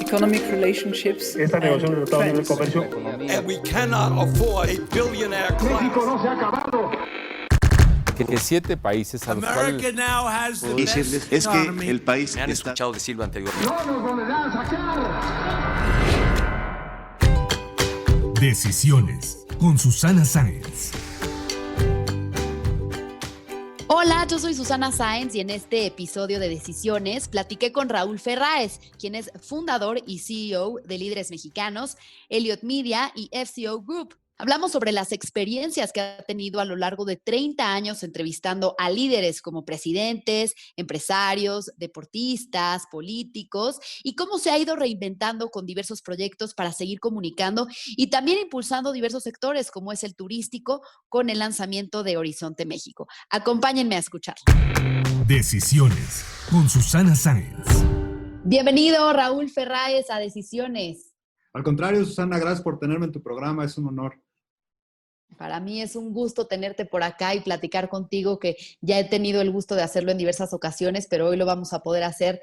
economic relationships, esta negociación del Tratado de Libre friends. Comercio. And we cannot afford a billionaire class. México no se ha acabado. Que 7 países a los America cuales now has the best Es economy. que el país Me han está... escuchado decirlo anteriormente. No nos volverán a sacar. Decisiones con Susana Sáenz. Hola, yo soy Susana Sáenz y en este episodio de Decisiones platiqué con Raúl Ferráez, quien es fundador y CEO de Líderes Mexicanos, Elliott Media y FCO Group. Hablamos sobre las experiencias que ha tenido a lo largo de 30 años entrevistando a líderes como presidentes, empresarios, deportistas, políticos y cómo se ha ido reinventando con diversos proyectos para seguir comunicando y también impulsando diversos sectores como es el turístico con el lanzamiento de Horizonte México. Acompáñenme a escuchar. Decisiones con Susana Sáenz. Bienvenido, Raúl Ferráez, a Decisiones. Al contrario, Susana, gracias por tenerme en tu programa, es un honor. Para mí es un gusto tenerte por acá y platicar contigo, que ya he tenido el gusto de hacerlo en diversas ocasiones, pero hoy lo vamos a poder hacer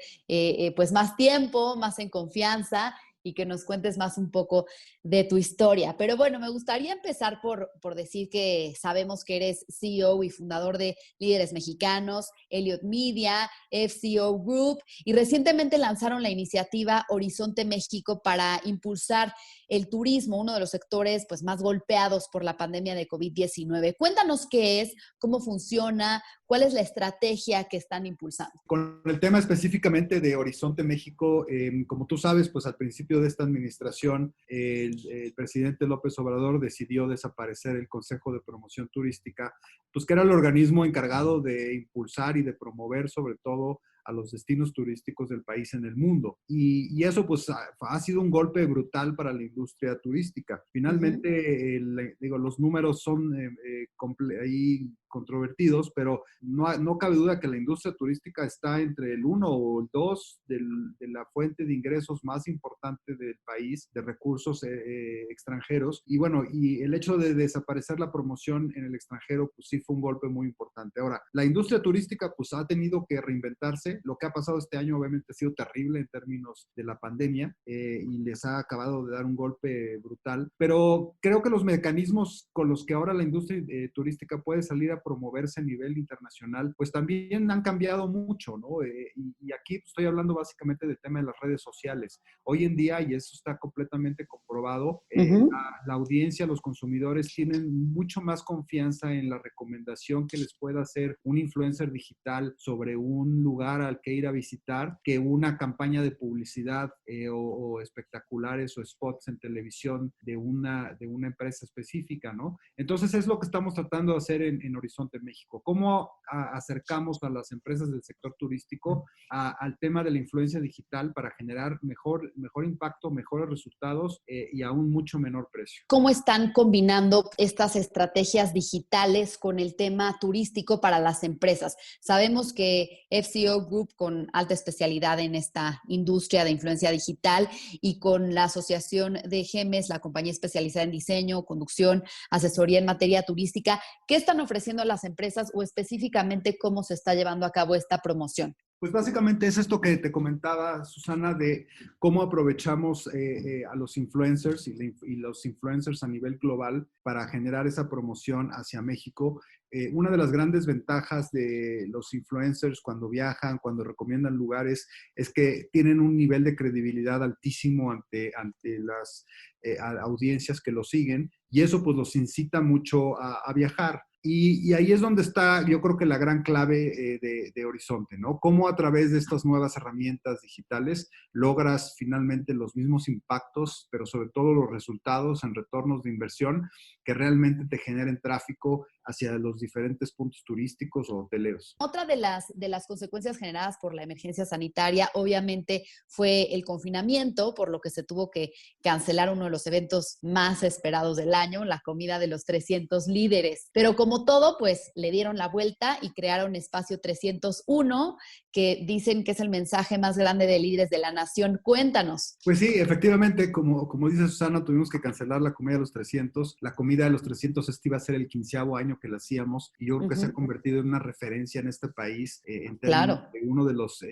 pues más tiempo, más en confianza y que nos cuentes más un poco de tu historia. Pero bueno, me gustaría empezar por decir que sabemos que eres CEO y fundador de Líderes Mexicanos, Elliott Media, FCO Group, y recientemente lanzaron la iniciativa Horizonte México para impulsar el turismo, uno de los sectores pues, más golpeados por la pandemia de COVID-19. Cuéntanos qué es, cómo funciona, cuál es la estrategia que están impulsando. Con el tema específicamente de Horizonte México, como tú sabes, pues al principio de esta administración, el presidente López Obrador decidió desaparecer el Consejo de Promoción Turística, pues que era el organismo encargado de impulsar y de promover sobre todo a los destinos turísticos del país en el mundo. Y eso pues ha sido un golpe brutal para la industria turística. Finalmente, los números son ahí controvertidos, pero no cabe duda que la industria turística está entre el 1 o el 2 de la fuente de ingresos más importante del país, de recursos extranjeros. Y bueno, y el hecho de desaparecer la promoción en el extranjero, pues sí fue un golpe muy importante. Ahora, la industria turística pues ha tenido que reinventarse. Lo que ha pasado este año obviamente ha sido terrible en términos de la pandemia y les ha acabado de dar un golpe brutal, pero creo que los mecanismos con los que ahora la industria turística puede salir a promoverse a nivel internacional, pues también han cambiado mucho, ¿no? Y aquí estoy hablando básicamente del tema de las redes sociales. Hoy en día, y eso está completamente comprobado, la audiencia, los consumidores tienen mucho más confianza en la recomendación que les pueda hacer un influencer digital sobre un lugar al que ir a visitar que una campaña de publicidad o espectaculares o spots en televisión de una empresa específica, ¿no? Entonces es lo que estamos tratando de hacer en Horizonte México. ¿Cómo acercamos a las empresas del sector turístico al tema de la influencia digital para generar mejor impacto, mejores resultados y a un mucho menor precio? ¿Cómo están combinando estas estrategias digitales con el tema turístico para las empresas? Sabemos que FCO Group, con alta especialidad en esta industria de influencia digital, y con la Asociación de GEMES, la compañía especializada en diseño, conducción, asesoría en materia turística, ¿qué están ofreciendo a las empresas o específicamente cómo se está llevando a cabo esta promoción? Pues básicamente es esto que te comentaba, Susana, de cómo aprovechamos a los influencers y los influencers a nivel global para generar esa promoción hacia México. Una de las grandes ventajas de los influencers cuando viajan, cuando recomiendan lugares, es que tienen un nivel de credibilidad altísimo ante las audiencias que los siguen, y eso pues los incita mucho a viajar. Y ahí es donde está, yo creo que la gran clave de Horizonte, ¿no? Cómo a través de estas nuevas herramientas digitales logras finalmente los mismos impactos, pero sobre todo los resultados en retornos de inversión que realmente te generen tráfico hacia los diferentes puntos turísticos o hoteleros. Otra de las consecuencias generadas por la emergencia sanitaria, obviamente, fue el confinamiento, por lo que se tuvo que cancelar uno de los eventos más esperados del año, la comida de los 300 líderes. Pero como todo, pues le dieron la vuelta y crearon Espacio 301, que dicen que es el mensaje más grande de líderes de la nación. Cuéntanos. Pues sí, efectivamente, como dice Susana, tuvimos que cancelar la comida de los 300. La comida de los 300 iba a ser el 15º año año que la hacíamos y yo creo que se ha convertido en una referencia en este país en Claro. términos de uno de los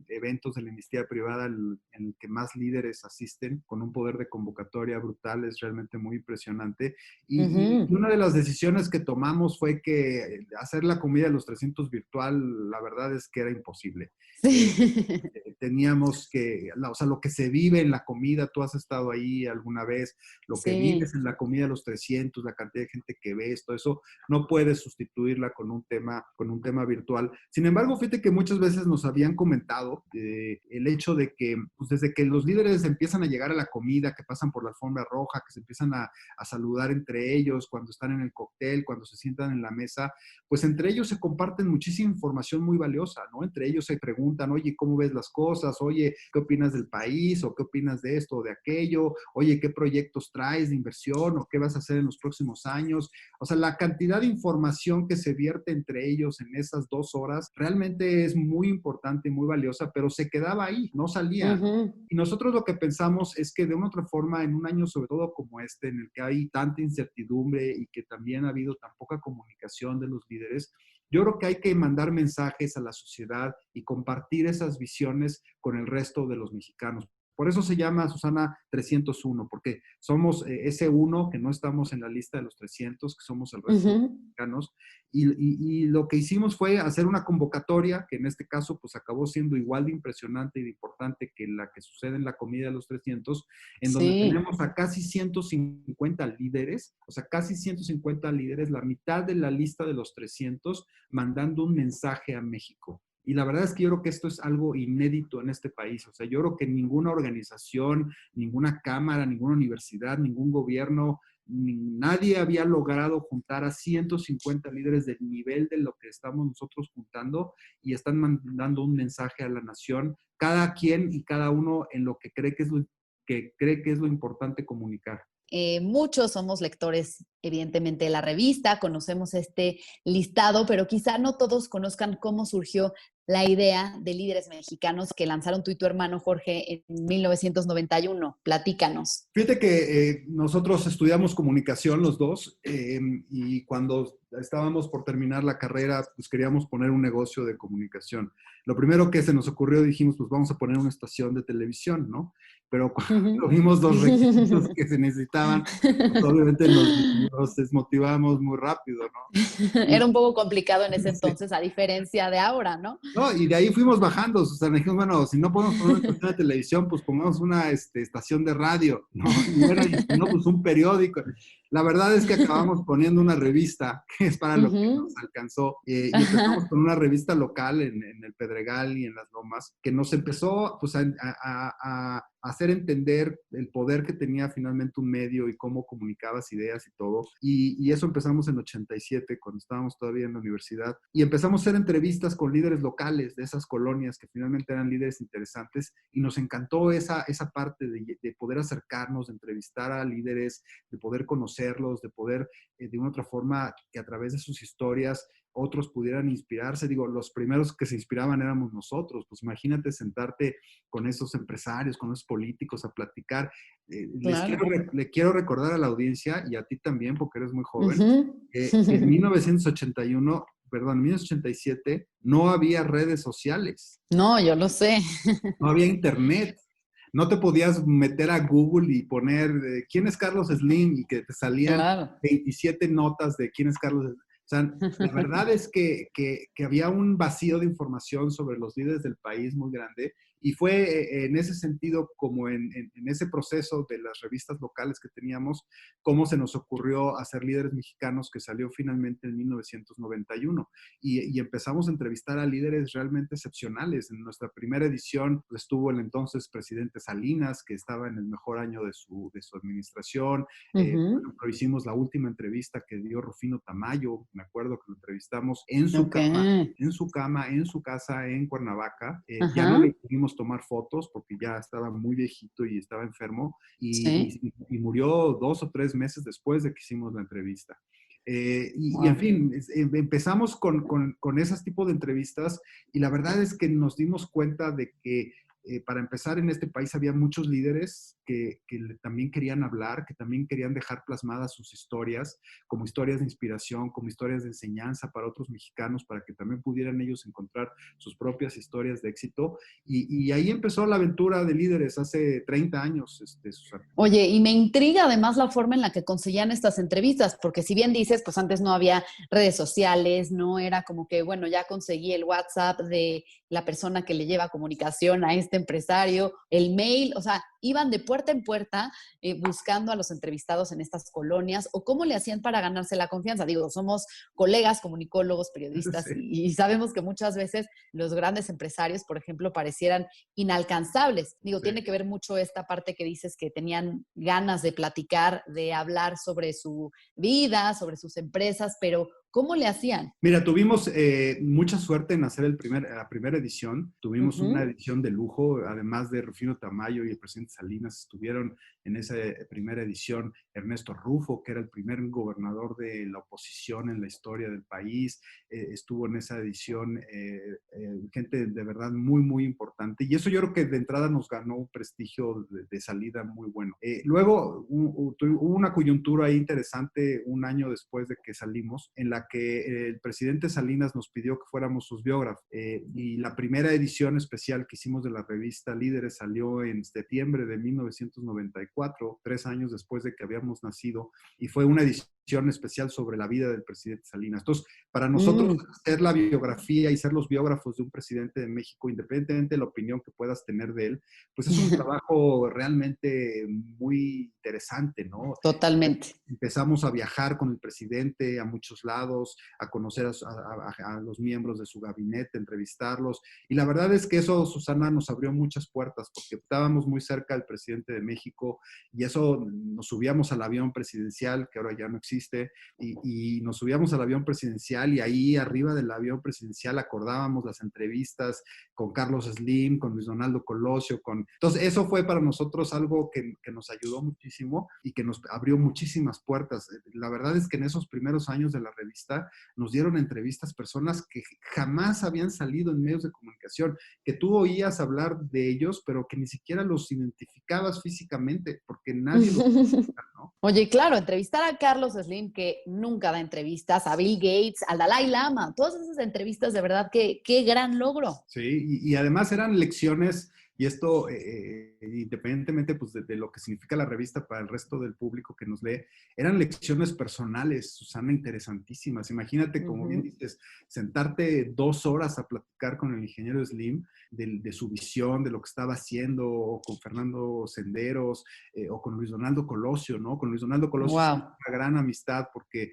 eventos de la iniciativa privada en el que más líderes asisten, con un poder de convocatoria brutal, es realmente muy impresionante. Y una de las decisiones que tomamos fue que hacer la comida de los 300 virtual, la verdad es que era imposible. Sí. Teníamos que, o sea, lo que se vive en la comida, tú has estado ahí alguna vez, lo que vives en la comida de los 300, la cantidad de gente que ves, todo eso, no puedes sustituirla con un tema virtual. Sin embargo, fíjate que muchas veces nos habían comentado el hecho de que, pues desde que los líderes empiezan a llegar a la comida, que pasan por la alfombra roja, que se empiezan a saludar entre ellos, cuando están en el cóctel, cuando se sientan en la mesa, pues entre ellos se comparten muchísima información muy valiosa, ¿no? Entre ellos se preguntan, oye, ¿cómo ves las cosas? Oye, ¿qué opinas del país? ¿O qué opinas de esto o de aquello? Oye, ¿qué proyectos traes de inversión? ¿O qué vas a hacer en los próximos años? O sea, la cantidad de información que se vierte entre ellos en esas 2 horas realmente es muy importante y muy valiosa, pero se quedaba ahí, no salía. Y nosotros lo que pensamos es que de una otra forma, en un año sobre todo como este, en el que hay tanta incertidumbre y que también ha habido tan poca comunicación de los líderes, yo creo que hay que mandar mensajes a la sociedad y compartir esas visiones con el resto de los mexicanos. Por eso se llama, Susana, 301, porque somos ese uno que no estamos en la lista de los 300, que somos el resto de los mexicanos. Y lo que hicimos fue hacer una convocatoria, que en este caso pues acabó siendo igual de impresionante y de importante que la que sucede en la comida de los 300, en donde tenemos a casi 150 líderes, o sea, casi 150 líderes, la mitad de la lista de los 300, mandando un mensaje a México. Y la verdad es que yo creo que esto es algo inédito en este país. O sea, yo creo que ninguna organización, ninguna cámara, ninguna universidad, ningún gobierno, nadie había logrado juntar a 150 líderes del nivel de lo que estamos nosotros juntando y están mandando un mensaje a la nación, cada quien y cada uno en lo que cree que es lo importante comunicar. Muchos somos lectores, evidentemente, de la revista, conocemos este listado, pero quizá no todos conozcan cómo surgió la idea de Líderes Mexicanos que lanzaron tú y tu hermano Jorge en 1991. Platícanos. Fíjate que nosotros estudiamos comunicación los dos y cuando estábamos por terminar la carrera, pues queríamos poner un negocio de comunicación. Lo primero que se nos ocurrió, dijimos, pues vamos a poner una estación de televisión, ¿no? Pero cuando vimos los requisitos que se necesitaban, pues obviamente nos desmotivamos muy rápido, ¿no? Era un poco complicado en ese entonces, a diferencia de ahora, ¿no? No, y de ahí fuimos bajando, o sea, dijimos, bueno, si no podemos poner una estación de televisión, pues pongamos una estación de radio, ¿no? Y bueno, y si no, pues un periódico. La verdad es que acabamos poniendo una revista, que es para lo que nos alcanzó, y empezamos con una revista local en el Pedregal y en Las Lomas, que nos empezó pues, a hacer entender el poder que tenía finalmente un medio y cómo comunicabas ideas y todo. Y eso empezamos en 87, cuando estábamos todavía en la universidad, y empezamos a hacer entrevistas con líderes locales de esas colonias que finalmente eran líderes interesantes, y nos encantó esa parte de poder acercarnos, de entrevistar a líderes, de poder conocerlos, de poder de una otra forma que a través de sus historias otros pudieran inspirarse. Digo, los primeros que se inspiraban éramos nosotros. Pues imagínate sentarte con esos empresarios, con esos políticos a platicar. Claro. Le quiero recordar a la audiencia y a ti también, porque eres muy joven, en 1987 no había redes sociales. No, yo lo sé. No había internet. No te podías meter a Google y poner ¿quién es Carlos Slim? Y que te salían 27 notas de quién es Carlos Slim. O sea, la verdad es que había un vacío de información sobre los líderes del país muy grande, y fue en ese sentido, como en ese proceso de las revistas locales que teníamos, cómo se nos ocurrió hacer Líderes Mexicanos, que salió finalmente en 1991. Y empezamos a entrevistar a líderes realmente excepcionales. En nuestra primera edición estuvo el entonces presidente Salinas, que estaba en el mejor año de su administración. Por ejemplo, hicimos la última entrevista que dio Rufino Tamayo. Me acuerdo que lo entrevistamos en su cama, en su casa en Cuernavaca. Ya no le pudimos tomar fotos porque ya estaba muy viejito y estaba enfermo, y murió 2 o 3 meses después de que hicimos la entrevista. Y en fin, empezamos con esos tipos de entrevistas, y la verdad es que nos dimos cuenta de que para empezar, en este país había muchos líderes también querían hablar, que también querían dejar plasmadas sus historias, como historias de inspiración, como historias de enseñanza para otros mexicanos, para que también pudieran ellos encontrar sus propias historias de éxito. Y ahí empezó la aventura de Líderes hace 30 años, Susana. Oye, y me intriga además la forma en la que conseguían estas entrevistas, porque si bien dices, pues antes no había redes sociales, no era como que, bueno, ya conseguí el WhatsApp de la persona que le lleva comunicación a este empresario, el mail, o sea, iban de puerta en puerta buscando a los entrevistados en estas colonias, o cómo le hacían para ganarse la confianza. Digo, somos colegas, comunicólogos, periodistas, Sí. y sabemos que muchas veces los grandes empresarios, por ejemplo, parecieran inalcanzables. Digo, Sí. tiene que ver mucho esta parte que dices que tenían ganas de platicar, de hablar sobre su vida, sobre sus empresas, pero ¿cómo le hacían? Mira, tuvimos mucha suerte en hacer la primera edición. Tuvimos una edición de lujo, además de Rufino Tamayo y el presidente Salinas, estuvieron en esa primera edición Ernesto Rufo, que era el primer gobernador de la oposición en la historia del país. Estuvo en esa edición gente de verdad muy, muy importante. Y eso yo creo que de entrada nos ganó un prestigio de salida muy bueno. Luego hubo una coyuntura ahí interesante un año después de que salimos, en la que el presidente Salinas nos pidió que fuéramos sus biógrafos. Y la primera edición especial que hicimos de la revista Líderes salió en septiembre de 1994, 3 años después de que habíamos nacido, y fue una edición especial sobre la vida del presidente Salinas. Entonces, para nosotros hacer la biografía y ser los biógrafos de un presidente de México, independientemente de la opinión que puedas tener de él, pues es un trabajo realmente muy interesante, ¿no? Totalmente. Empezamos a viajar con el presidente a muchos lados, a conocer a los miembros de su gabinete, entrevistarlos. Y la verdad es que eso, Susana, nos abrió muchas puertas porque estábamos muy cerca del presidente de México y eso nos subíamos al avión presidencial, que ahora ya no existe, y nos subíamos al avión presidencial y ahí arriba del avión presidencial acordábamos las entrevistas con Carlos Slim, con Luis Donaldo Colosio. Entonces, eso fue para nosotros algo que nos ayudó muchísimo y que nos abrió muchísimas puertas. La verdad es que en esos primeros años de la revista nos dieron entrevistas personas que jamás habían salido en medios de comunicación, que tú oías hablar de ellos, pero que ni siquiera los identificabas físicamente, porque nadie los conoce, ¿no? Oye, claro, entrevistar a Carlos Slim, que nunca da entrevistas, a Bill Gates, al Dalai Lama, todas esas entrevistas, de verdad, qué gran logro. Sí, y además eran lecciones. Y esto, independientemente pues, de lo que significa la revista para el resto del público que nos lee, eran lecciones personales, Susana, interesantísimas. Imagínate, como bien dices, sentarte 2 horas a platicar con el ingeniero Slim de su visión, de lo que estaba haciendo, o con Fernando Senderos, o con Luis Donaldo Colosio, ¿no? Con Luis Donaldo Colosio Wow. una gran amistad porque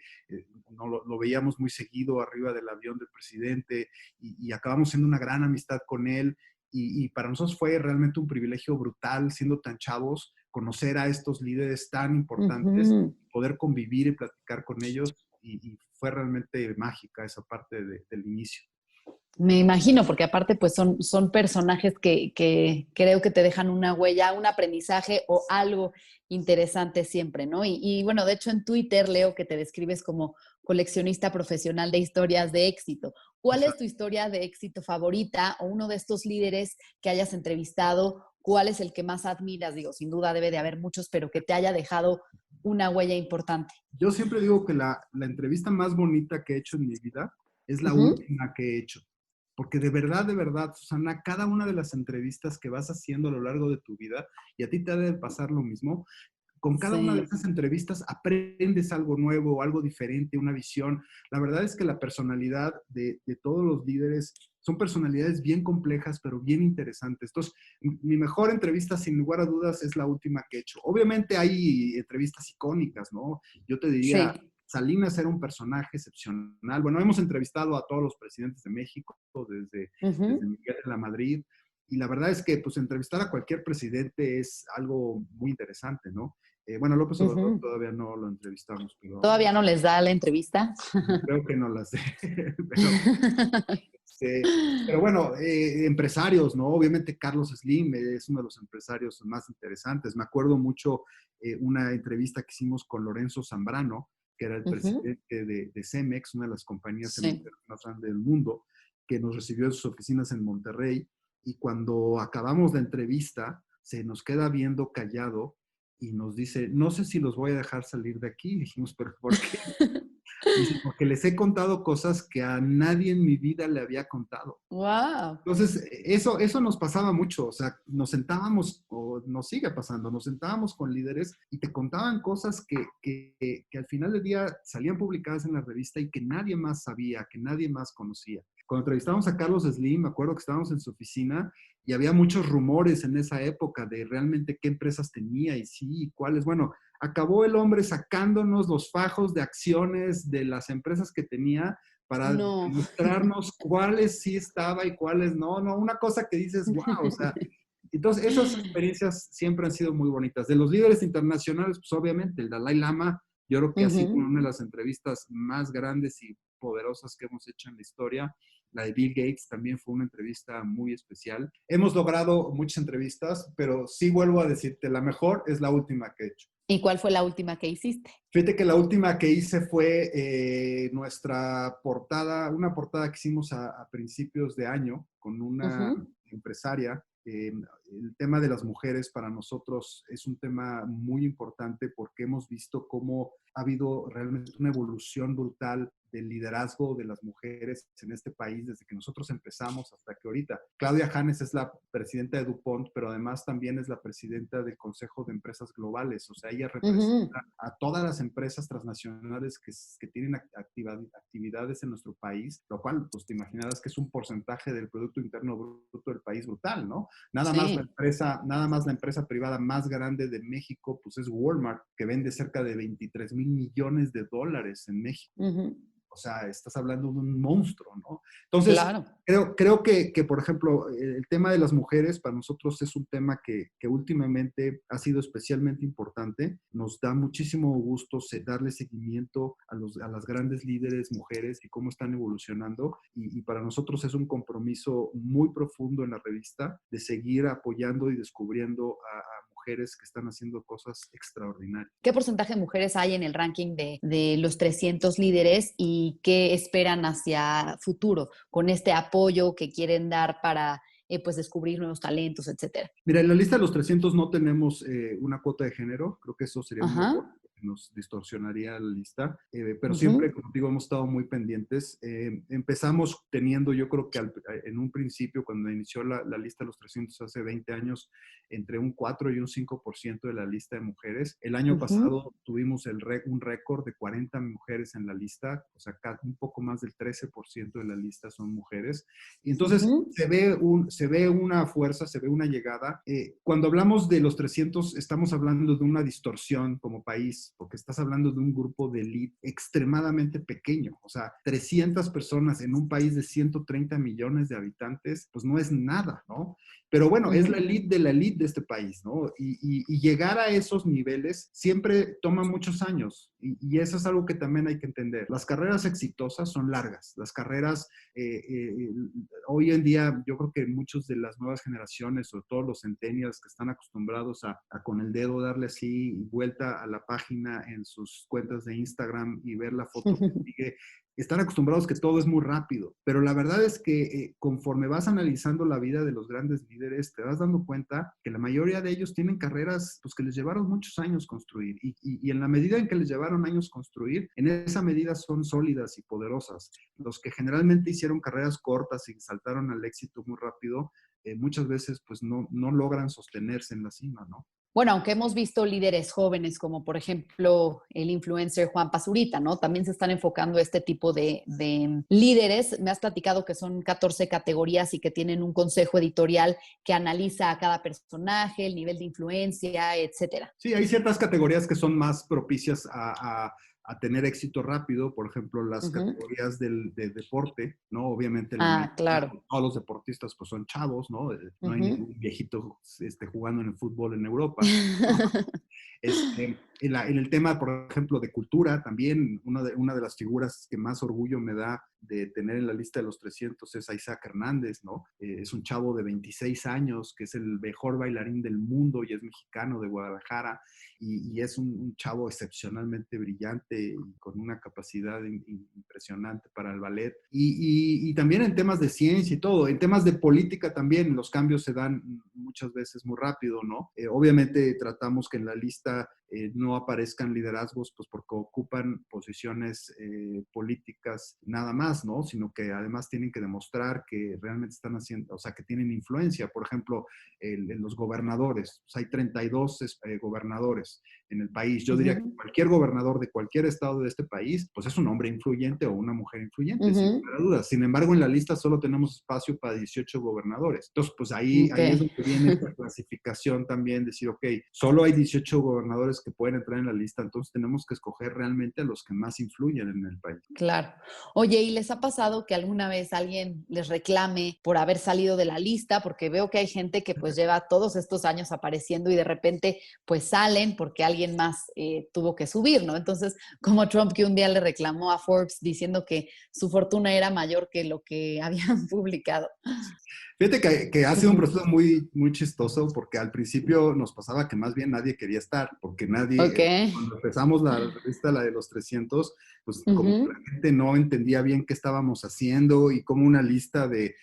no, lo veíamos muy seguido arriba del avión del presidente y acabamos siendo una gran amistad con él. Y para nosotros fue realmente un privilegio brutal, siendo tan chavos, conocer a estos líderes tan importantes, poder convivir y platicar con ellos, y fue realmente mágica esa parte del inicio. Me imagino, porque aparte pues son personajes que creo que te dejan una huella, un aprendizaje o algo interesante siempre, ¿no? Y bueno, de hecho en Twitter leo que te describes como coleccionista profesional de historias de éxito. ¿Cuál es tu historia de éxito favorita o uno de estos líderes que hayas entrevistado? ¿Cuál es el que más admiras? Digo, sin duda debe de haber muchos, pero que te haya dejado una huella importante. Yo siempre digo que la entrevista más bonita que he hecho en mi vida es la última que he hecho. Porque de verdad, Susana, cada una de las entrevistas que vas haciendo a lo largo de tu vida, y a ti te debe pasar lo mismo, con cada una de esas entrevistas aprendes algo nuevo, algo diferente, una visión. La verdad es que la personalidad de todos los líderes son personalidades bien complejas, pero bien interesantes. Entonces, mi mejor entrevista, sin lugar a dudas, es la última que he hecho. Obviamente hay entrevistas icónicas, ¿no? Yo te diría... Sí. Salinas era un personaje excepcional. Bueno, hemos entrevistado a todos los presidentes de México, desde Miguel de la Madrid, y la verdad es que pues entrevistar a cualquier presidente es algo muy interesante, ¿no? Bueno, López Obrador todavía no lo entrevistamos. Pero, ¿Todavía no les da la entrevista? Creo que no las sé. Pero bueno, empresarios, ¿no? Obviamente Carlos Slim es uno de los empresarios más interesantes. Me acuerdo mucho una entrevista que hicimos con Lorenzo Zambrano, que era el presidente de Cemex, una de las compañías más grandes del mundo, que nos recibió en sus oficinas en Monterrey. Y cuando acabamos la entrevista, se nos queda viendo callado y nos dice, no sé si los voy a dejar salir de aquí. Dijimos, ¿pero por qué? Dice, porque les he contado cosas que a nadie en mi vida le había contado. Wow. Entonces, eso nos pasaba mucho, o sea, nos sentábamos, o nos sigue pasando, nos sentábamos con líderes y te contaban cosas que al final del día salían publicadas en la revista y que nadie más sabía, que nadie más conocía. Cuando entrevistamos a Carlos Slim, me acuerdo que estábamos en su oficina y había muchos rumores en esa época de realmente qué empresas tenía y sí, y cuáles. Bueno, acabó el hombre sacándonos los fajos de acciones de las empresas que tenía para No. mostrarnos cuáles sí estaba y cuáles no. No, una cosa que dices, wow, o sea, entonces esas experiencias siempre han sido muy bonitas. De los líderes internacionales, pues obviamente el Dalai Lama, yo creo que ha sido una de las entrevistas más grandes y poderosas que hemos hecho en la historia. La de Bill Gates también fue una entrevista muy especial. Hemos logrado muchas entrevistas, pero sí vuelvo a decirte, la mejor es la última que he hecho. ¿Y cuál fue la última que hiciste? Fíjate que la última que hice fue nuestra portada, una portada que hicimos a principios de año con una empresaria. El tema de las mujeres para nosotros es un tema muy importante porque hemos visto cómo ha habido realmente una evolución brutal del liderazgo de las mujeres en este país desde que nosotros empezamos hasta que ahorita. Claudia Janes es la presidenta de DuPont, pero además también es la presidenta del Consejo de Empresas Globales. O sea, ella representa a todas las empresas transnacionales que tienen actividades en nuestro país, lo cual, pues te imaginarás que es un porcentaje del Producto Interno Bruto del país brutal, ¿no? Nada más la empresa privada más grande de México, pues es Walmart, que vende cerca de 23 mil millones de dólares en México. O sea, estás hablando de un monstruo, ¿no? Entonces, claro. creo que, por ejemplo, el tema de las mujeres para nosotros es un tema que últimamente ha sido especialmente importante. Nos da muchísimo gusto darle seguimiento a las grandes líderes mujeres y cómo están evolucionando. Y para nosotros es un compromiso muy profundo en la revista de seguir apoyando y descubriendo a mujeres que están haciendo cosas extraordinarias. ¿Qué porcentaje de mujeres hay en el ranking de los 300 líderes y qué esperan hacia futuro con este apoyo que quieren dar para pues descubrir nuevos talentos, etcétera? Mira, en la lista de los 300 no tenemos una cuota de género. Creo que eso sería un error, nos distorsionaría la lista. Pero siempre, como digo, hemos estado muy pendientes. Empezamos teniendo, yo creo que en un principio, cuando inició la lista de los 300 hace 20 años, entre un 4 y un 5% de la lista de mujeres. El año pasado tuvimos un récord de 40 mujeres en la lista, o sea, un poco más del 13% de la lista son mujeres. Y entonces se ve una fuerza, se ve una llegada. Cuando hablamos de los 300, estamos hablando de una distorsión como país, porque estás hablando de un grupo de elite extremadamente pequeño. O sea, 300 personas en un país de 130 millones de habitantes, pues no es nada, ¿no? Pero bueno, es la elite de este país, ¿no? Y llegar a esos niveles siempre toma muchos años. Y eso es algo que también hay que entender. Las carreras exitosas son largas. Las carreras, hoy en día, yo creo que muchos de las nuevas generaciones, o todos los centennials que están acostumbrados a con el dedo darle así vuelta a la página en sus cuentas de Instagram y ver la foto que sigue, están acostumbrados que todo es muy rápido, pero la verdad es que conforme vas analizando la vida de los grandes líderes, te vas dando cuenta que la mayoría de ellos tienen carreras pues, que les llevaron muchos años construir y en la medida en que les llevaron años construir, en esa medida son sólidas y poderosas. Los que generalmente hicieron carreras cortas y saltaron al éxito muy rápido, muchas veces pues no logran sostenerse en la cima, ¿no? Bueno, aunque hemos visto líderes jóvenes como por ejemplo el influencer Juan Pazurita, ¿no? También se están enfocando este tipo de líderes. Me has platicado que son 14 categorías y que tienen un consejo editorial que analiza a cada personaje, el nivel de influencia, etcétera. Sí, hay ciertas categorías que son más propicias a tener éxito rápido, por ejemplo, las categorías de deporte, ¿no? Obviamente claro. Todos los deportistas pues son chavos, ¿no? No hay ningún viejito jugando en el fútbol en Europa, ¿no? En el tema, por ejemplo, de cultura, también una de las figuras que más orgullo me da de tener en la lista de los 300 es a Isaac Hernández, ¿no? Es un chavo de 26 años que es el mejor bailarín del mundo y es mexicano de Guadalajara y es un chavo excepcionalmente brillante y con una capacidad impresionante para el ballet. Y también en temas de ciencia y todo, en temas de política también los cambios se dan muchas veces muy rápido, ¿no? Obviamente tratamos que en la lista no aparezcan liderazgos pues porque ocupan posiciones políticas nada más, ¿no? Sino que además tienen que demostrar que realmente están haciendo, o sea, que tienen influencia. Por ejemplo, en los gobernadores, o sea, hay 32 gobernadores en el país. Yo diría que cualquier gobernador de cualquier estado de este país, pues es un hombre influyente o una mujer influyente, sin lugar a dudas. Sin embargo, en la lista solo tenemos espacio para 18 gobernadores. Entonces, pues ahí es donde viene la clasificación también, decir, ok, solo hay 18 gobernadores que pueden entrar en la lista, entonces tenemos que escoger realmente a los que más influyen en el país. Claro. Oye, ¿y les ha pasado que alguna vez alguien les reclame por haber salido de la lista? Porque veo que hay gente que pues lleva todos estos años apareciendo y de repente pues salen porque alguien más tuvo que subir, ¿no? Entonces, como Trump que un día le reclamó a Forbes diciendo que su fortuna era mayor que lo que habían publicado. Fíjate que ha sido un proceso muy, muy chistoso porque al principio nos pasaba que más bien nadie quería estar, porque nadie, cuando empezamos la revista, la de los 300, pues como la gente no entendía bien qué estábamos haciendo y como una lista de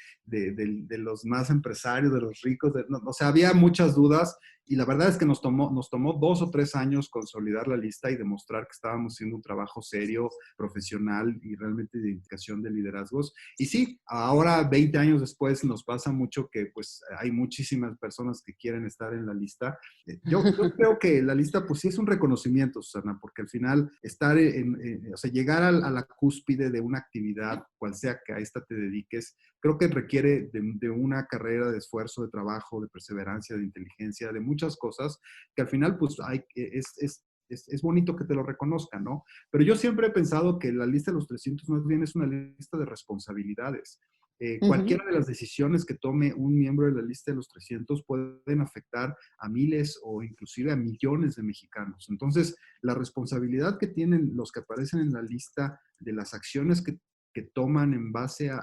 los más empresarios, de los ricos, o sea, había muchas dudas y la verdad es que nos tomó 2 o 3 años consolidar la lista y demostrar que estábamos haciendo un trabajo serio, profesional y realmente de identificación de liderazgos. Y sí, ahora 20 años después nos pasa mucho que pues hay muchísimas personas que quieren estar en la lista. Yo creo que la lista pues sí es un reconocimiento, Susana, porque al final estar o sea, llegar a la cúspide de una actividad, cual sea que a esta te dediques, creo que requiere de una carrera de esfuerzo, de trabajo, de perseverancia, de inteligencia, de muchas cosas que al final pues es bonito que te lo reconozcan, ¿no? Pero yo siempre he pensado que la lista de los 300 más bien es una lista de responsabilidades. Cualquiera de las decisiones que tome un miembro de la lista de los 300 pueden afectar a miles o inclusive a millones de mexicanos. Entonces, la responsabilidad que tienen los que aparecen en la lista de las acciones que toman en base a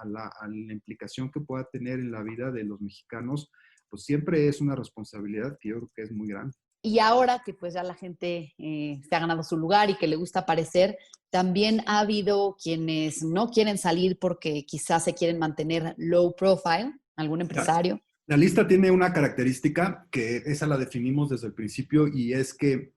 la implicación que pueda tener en la vida de los mexicanos, pues siempre es una responsabilidad que yo creo que es muy grande. Y ahora que pues ya la gente se ha ganado su lugar y que le gusta aparecer, también ha habido quienes no quieren salir porque quizás se quieren mantener low profile, algún empresario. La lista tiene una característica que esa la definimos desde el principio y es que,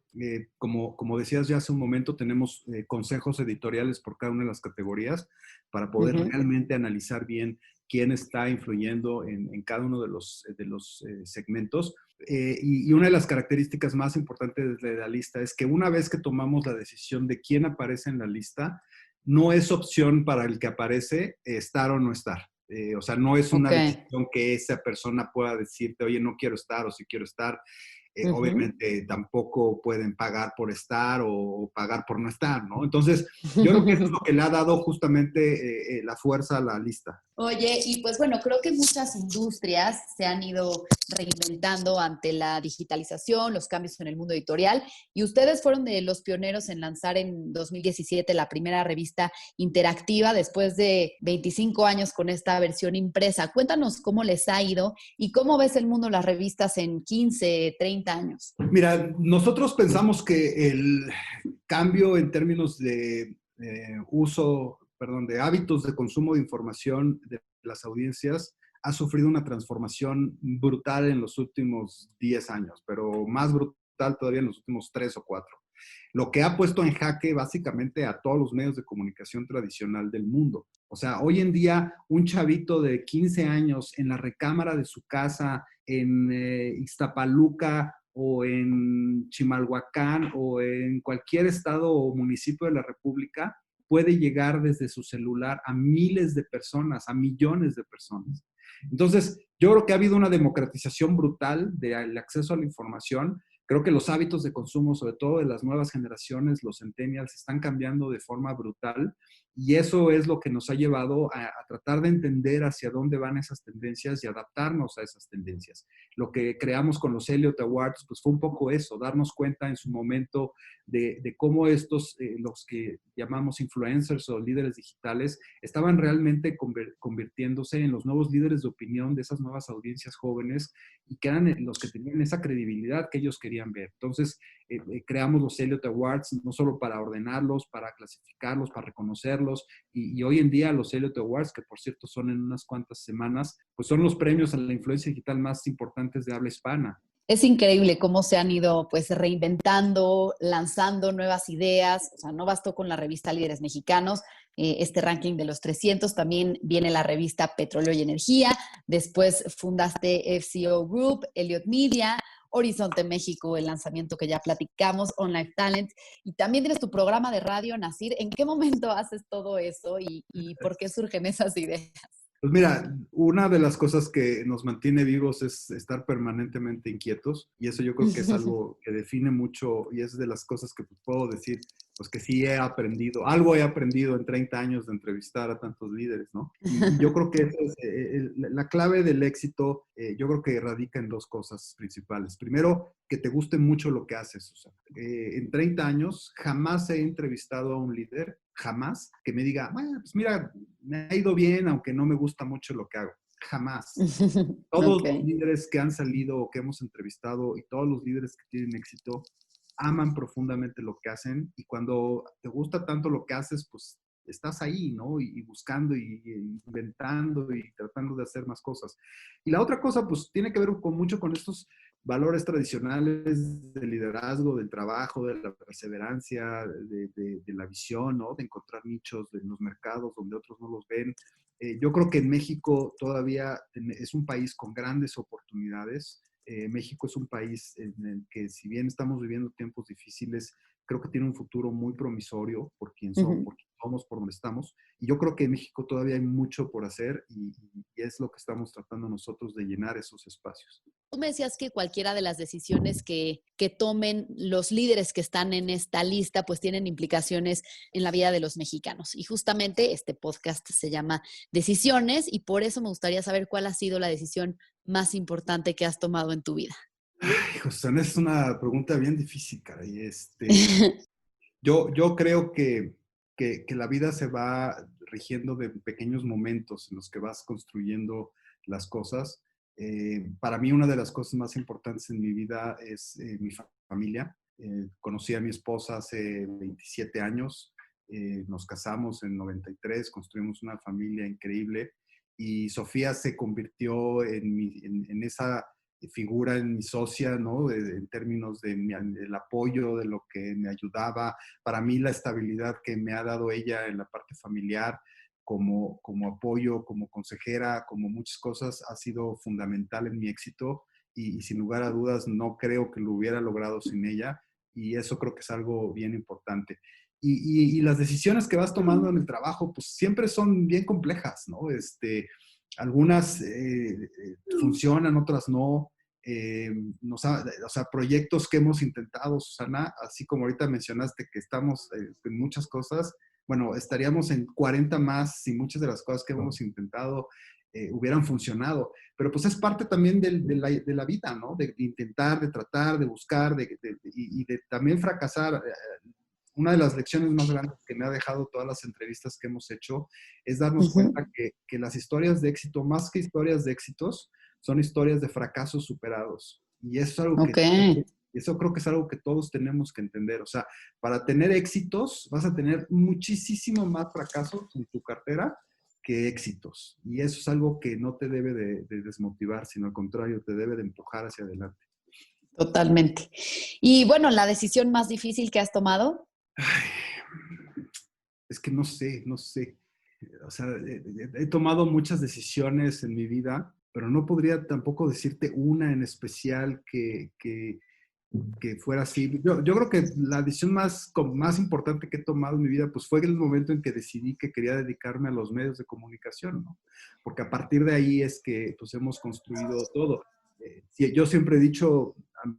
como decías ya hace un momento, tenemos consejos editoriales por cada una de las categorías para poder realmente analizar bien quién está influyendo en cada uno de los segmentos. Y una de las características más importantes de la lista es que una vez que tomamos la decisión de quién aparece en la lista, no es opción para el que aparece estar o no estar. O sea, no es una decisión que esa persona pueda decirte, oye, no quiero estar o sí quiero estar. Obviamente tampoco pueden pagar por estar o pagar por no estar, ¿no? Entonces, yo creo que eso es lo que le ha dado justamente la fuerza a la lista. Oye, y pues bueno, creo que muchas industrias se han ido reinventando ante la digitalización, los cambios en el mundo editorial, y ustedes fueron de los pioneros en lanzar en 2017 la primera revista interactiva después de 25 años con esta versión impresa. Cuéntanos cómo les ha ido y cómo ves el mundo de las revistas en 15, 30 años. Mira, nosotros pensamos que el cambio en términos de de hábitos de consumo de información de las audiencias ha sufrido una transformación brutal en los últimos 10 años, pero más brutal todavía en los últimos 3 o 4. Lo que ha puesto en jaque básicamente a todos los medios de comunicación tradicional del mundo. O sea, hoy en día un chavito de 15 años en la recámara de su casa en Iztapaluca o en Chimalhuacán o en cualquier estado o municipio de la República puede llegar desde su celular a miles de personas, a millones de personas. Entonces, yo creo que ha habido una democratización brutal del acceso a la información, Creo que los hábitos de consumo, sobre todo de las nuevas generaciones, los centennials, están cambiando de forma brutal y eso es lo que nos ha llevado a tratar de entender hacia dónde van esas tendencias y adaptarnos a esas tendencias. Lo que creamos con los Elliott Awards, pues fue un poco eso, darnos cuenta en su momento de cómo estos, los que llamamos influencers o líderes digitales, estaban realmente convirtiéndose en los nuevos líderes de opinión de esas nuevas audiencias jóvenes y que eran los que tenían esa credibilidad que ellos querían ver. Entonces, creamos los Elliott Awards, no solo para ordenarlos, para clasificarlos, para reconocerlos, y hoy en día los Elliott Awards, que por cierto son en unas cuantas semanas, pues son los premios a la influencia digital más importantes de habla hispana. Es increíble cómo se han ido pues reinventando, lanzando nuevas ideas. O sea, no bastó con la revista Líderes Mexicanos, este ranking de los 300, también viene la revista Petróleo y Energía, después fundaste FCO Group, Elliott Media, Horizonte México, el lanzamiento que ya platicamos, Online Talent, y también tienes tu programa de radio, Nassir. ¿En qué momento haces todo eso y por qué surgen esas ideas? Pues mira, una de las cosas que nos mantiene vivos es estar permanentemente inquietos y eso yo creo que es algo que define mucho y es de las cosas que puedo decir, pues que sí he aprendido, algo he aprendido en 30 años de entrevistar a tantos líderes, ¿no? Y yo creo que esa es, la clave del éxito, yo creo que radica en dos cosas principales. Primero, que te guste mucho lo que haces, Susana. En 30 años jamás he entrevistado a un líder, jamás, que me diga, bueno, pues mira, me ha ido bien, aunque no me gusta mucho lo que hago. Jamás. Todos los líderes que han salido o que hemos entrevistado y todos los líderes que tienen éxito aman profundamente lo que hacen y cuando te gusta tanto lo que haces, pues estás ahí, ¿no? Y buscando y inventando y tratando de hacer más cosas. Y la otra cosa, pues tiene que ver mucho con estos valores tradicionales del liderazgo, del trabajo, de la perseverancia, de la visión, ¿no? De encontrar nichos en los mercados donde otros no los ven. Yo creo que en México todavía es un país con grandes oportunidades. México es un país en el que, si bien estamos viviendo tiempos difíciles, creo que tiene un futuro muy promisorio por quién somos, por donde estamos. Y yo creo que en México todavía hay mucho por hacer y es lo que estamos tratando nosotros de llenar esos espacios. Tú me decías que cualquiera de las decisiones que tomen los líderes que están en esta lista, pues tienen implicaciones en la vida de los mexicanos. Y justamente este podcast se llama Decisiones y por eso me gustaría saber cuál ha sido la decisión más importante que has tomado en tu vida. Ay, José, es una pregunta bien difícil, caray. Yo creo que la vida se va rigiendo de pequeños momentos en los que vas construyendo las cosas. Para mí, una de las cosas más importantes en mi vida es mi familia. Conocí a mi esposa hace 27 años. Nos casamos en 93, construimos una familia increíble. Y Sofía se convirtió en esa figura, en mi socia, ¿no? En términos del apoyo, de lo que me ayudaba. Para mí, la estabilidad que me ha dado ella en la parte familiar, como apoyo, como consejera, como muchas cosas, ha sido fundamental en mi éxito y sin lugar a dudas no creo que lo hubiera logrado sin ella y eso creo que es algo bien importante. Y las decisiones que vas tomando en el trabajo, pues siempre son bien complejas, ¿no? Algunas funcionan, otras no. O sea, proyectos que hemos intentado, Susana, así como ahorita mencionaste que estamos en muchas cosas, bueno, estaríamos en 40 más si muchas de las cosas que hemos intentado hubieran funcionado. Pero pues es parte también de la vida, ¿no? De intentar, de tratar, de buscar y de también fracasar. Una de las lecciones más grandes que me ha dejado todas las entrevistas que hemos hecho es darnos cuenta que las historias de éxito, más que historias de éxitos, son historias de fracasos superados. Y eso es algo eso creo que es algo que todos tenemos que entender. O sea, para tener éxitos vas a tener muchísimo más fracasos en tu cartera que éxitos. Y eso es algo que no te debe de desmotivar, sino al contrario, te debe de empujar hacia adelante. Totalmente. Y bueno, ¿la decisión más difícil que has tomado? Ay, es que no sé. O sea, he tomado muchas decisiones en mi vida, pero no podría tampoco decirte una en especial que fuera así. Yo creo que la decisión más importante que he tomado en mi vida pues fue el momento en que decidí que quería dedicarme a los medios de comunicación, ¿no? Porque a partir de ahí es que pues hemos construido todo. Sí, yo siempre he dicho,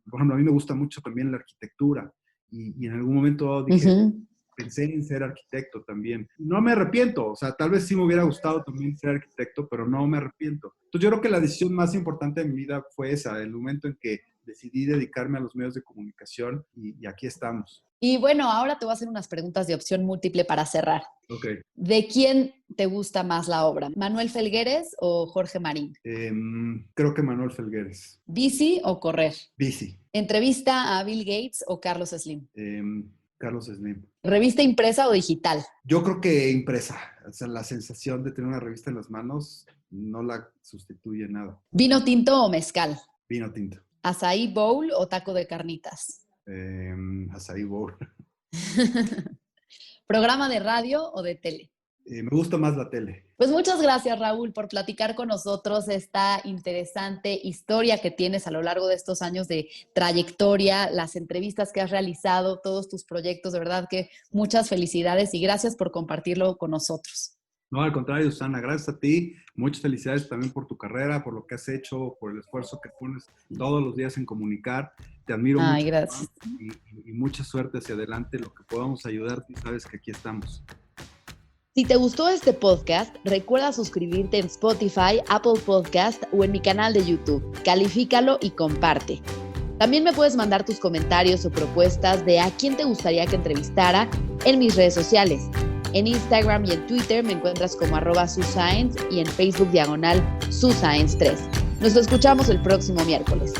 por ejemplo, a mí me gusta mucho también la arquitectura y en algún momento dije, pensé en ser arquitecto también. No me arrepiento, o sea, tal vez sí me hubiera gustado también ser arquitecto, pero no me arrepiento. Entonces yo creo que la decisión más importante de mi vida fue esa, el momento en que decidí dedicarme a los medios de comunicación y aquí estamos. Y bueno, ahora te voy a hacer unas preguntas de opción múltiple para cerrar. Ok. ¿De quién te gusta más la obra? ¿Manuel Felgueres o Jorge Marín? Creo que Manuel Felgueres. ¿Bici o correr? Bici. ¿Entrevista a Bill Gates o Carlos Slim? Carlos Slim. ¿Revista impresa o digital? Yo creo que impresa. O sea, la sensación de tener una revista en las manos no la sustituye nada. ¿Vino tinto o mezcal? Vino tinto. ¿Azaí bowl o taco de carnitas? Azaí bowl. ¿Programa de radio o de tele? Me gusta más la tele. Pues muchas gracias, Raúl, por platicar con nosotros esta interesante historia que tienes a lo largo de estos años de trayectoria, las entrevistas que has realizado, todos tus proyectos. De verdad que muchas felicidades y gracias por compartirlo con nosotros. No, al contrario, Susana, gracias a ti. Muchas felicidades también por tu carrera, por lo que has hecho, por el esfuerzo que pones todos los días en comunicar. Te admiro mucho. Gracias. Y mucha suerte hacia adelante. Lo que podamos ayudarte, sabes que aquí estamos. Si te gustó este podcast, recuerda suscribirte en Spotify, Apple Podcast o en mi canal de YouTube. Califícalo y comparte. También me puedes mandar tus comentarios o propuestas de a quién te gustaría que entrevistara en mis redes sociales. En Instagram y en Twitter me encuentras como @suscience y en Facebook /suscience3. Nos escuchamos el próximo miércoles.